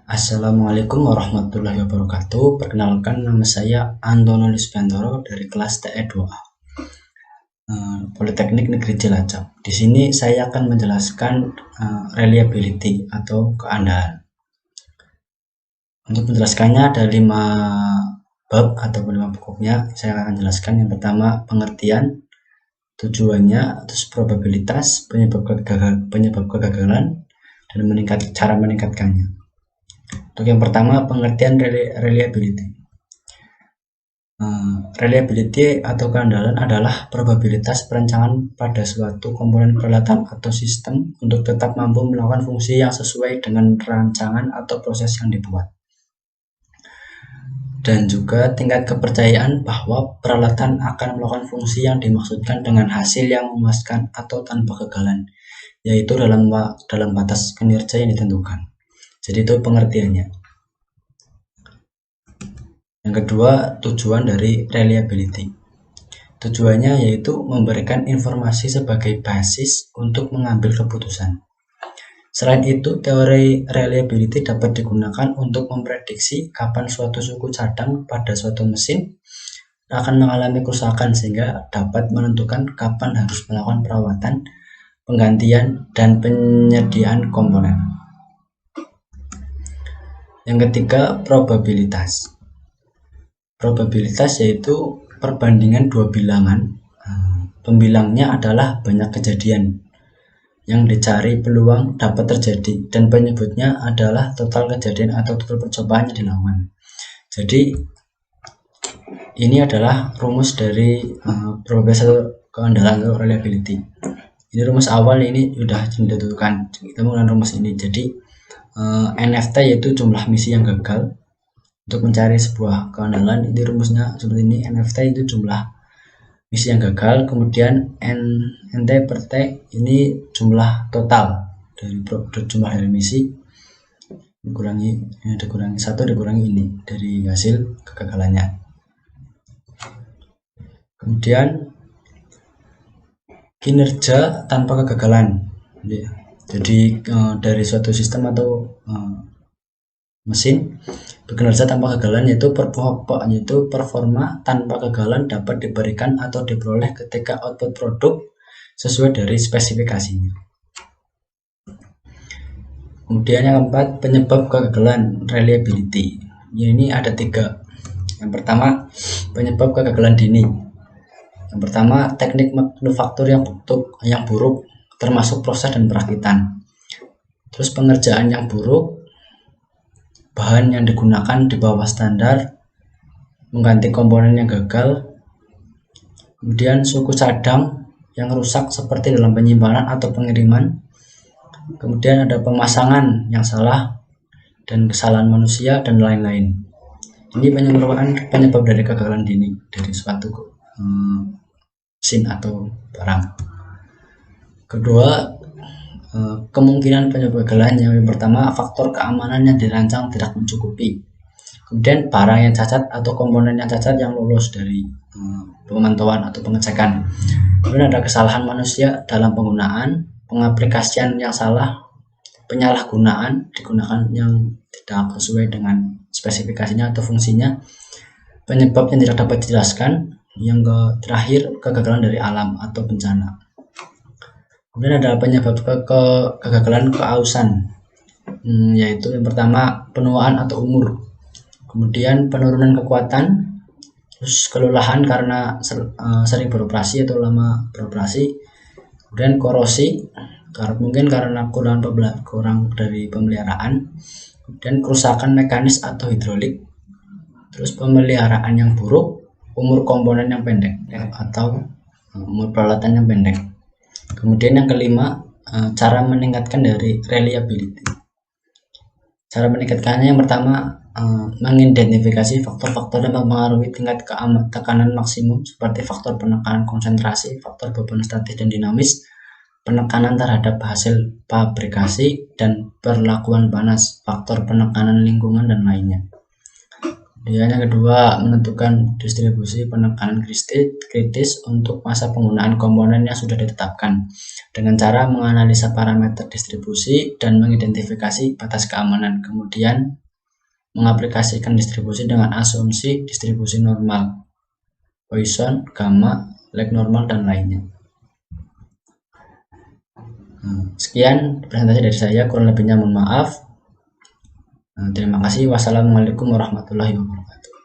Assalamualaikum warahmatullahi wabarakatuh. Perkenalkan, nama saya Antono Lisbiantoro dari kelas TE2A, Politeknik Negeri Cilacap. Di sini saya akan menjelaskan reliability atau keandalan. Untuk menjelaskannya ada 5 bab atau 5 pokoknya. Saya akan jelaskan. Yang pertama, pengertian, tujuannya, terus probabilitas, penyebab kegagalan, dan cara meningkatkannya. Untuk yang pertama, pengertian reliability. Reliability atau keandalan adalah probabilitas perancangan pada suatu komponen peralatan atau sistem untuk tetap mampu melakukan fungsi yang sesuai dengan rancangan atau proses yang dibuat. Dan juga tingkat kepercayaan bahwa peralatan akan melakukan fungsi yang dimaksudkan dengan hasil yang memuaskan atau tanpa kegagalan, yaitu dalam batas kinerja yang ditentukan. Jadi itu pengertiannya. Yang kedua, tujuan dari reliability. Tujuannya yaitu memberikan informasi sebagai basis untuk mengambil keputusan. Selain itu, teori reliability dapat digunakan untuk memprediksi kapan suatu suku cadang pada suatu mesin akan mengalami kerusakan sehingga dapat menentukan kapan harus melakukan perawatan, penggantian, dan penyediaan komponen. Yang ketiga, probabilitas. Probabilitas yaitu perbandingan dua bilangan. Pembilangnya adalah banyak kejadian yang dicari peluang dapat terjadi, dan penyebutnya adalah total kejadian atau total percobaan yang dilakukan. Jadi ini adalah rumus dari probabilitas keandalan atau reliability. Ini rumus awal, ini sudah ditentukan. Kita menggunakan rumus ini. Jadi NFT yaitu jumlah misi yang gagal. Untuk mencari sebuah keandalan, ini rumusnya seperti ini. NFT itu jumlah misi yang gagal, kemudian NT per T ini jumlah total dari jumlah dari misi dikurangi 1 dikurangi ini dari hasil kegagalannya. Kemudian kinerja tanpa kegagalan. Jadi dari suatu sistem atau mesin bekinerja tanpa kegagalan yaitu performa tanpa kegagalan dapat diberikan atau diperoleh ketika output produk sesuai dari spesifikasinya. Kemudian yang keempat, penyebab kegagalan reliability. Ini ada 3. Yang pertama, penyebab kegagalan dini. Yang pertama, teknik manufaktur yang buruk termasuk proses dan perakitan. Terus pengerjaan yang buruk, bahan yang digunakan di bawah standar, mengganti komponen yang gagal, kemudian suku cadang yang rusak seperti dalam penyimpanan atau pengiriman, kemudian ada pemasangan yang salah dan kesalahan manusia dan lain-lain. Ini merupakan penyebab dari kegagalan dini dari suatu mesin atau barang. Kedua, kemungkinan penyebab kegagalan. Yang pertama, faktor keamanan yang dirancang tidak mencukupi. Kemudian barang yang cacat atau komponen yang cacat yang lolos dari pemantauan atau pengecekan. Kemudian ada kesalahan manusia dalam penggunaan, pengaplikasian yang salah, penyalahgunaan, digunakan yang tidak sesuai dengan spesifikasinya atau fungsinya, penyebab yang tidak dapat dijelaskan. Yang terakhir, kegagalan dari alam atau bencana. Kemudian ada penyebab kegagalan keausan, yaitu yang pertama penuaan atau umur, kemudian penurunan kekuatan, terus kelelahan karena sering beroperasi atau lama beroperasi, kemudian korosi, mungkin karena kurang dari pemeliharaan, kemudian kerusakan mekanis atau hidrolik, terus pemeliharaan yang buruk, umur komponen yang pendek atau umur peralatan yang pendek. Kemudian yang kelima, cara meningkatkan dari reliability. Cara meningkatkannya yang pertama, mengidentifikasi faktor-faktor yang mempengaruhi tingkat tekanan maksimum seperti faktor penekanan konsentrasi, faktor beban statis dan dinamis, penekanan terhadap hasil pabrikasi, dan perlakuan panas, faktor penekanan lingkungan dan lainnya. Kemudian yang kedua, menentukan distribusi penekanan kritis untuk masa penggunaan komponen yang sudah ditetapkan dengan cara menganalisa parameter distribusi dan mengidentifikasi batas keamanan. Kemudian mengaplikasikan distribusi dengan asumsi distribusi normal, Poisson, gamma, lag normal, dan lainnya. Sekian presentasi dari saya, kurang lebihnya mohon maaf. Terima kasih. Wassalamualaikum warahmatullahi wabarakatuh.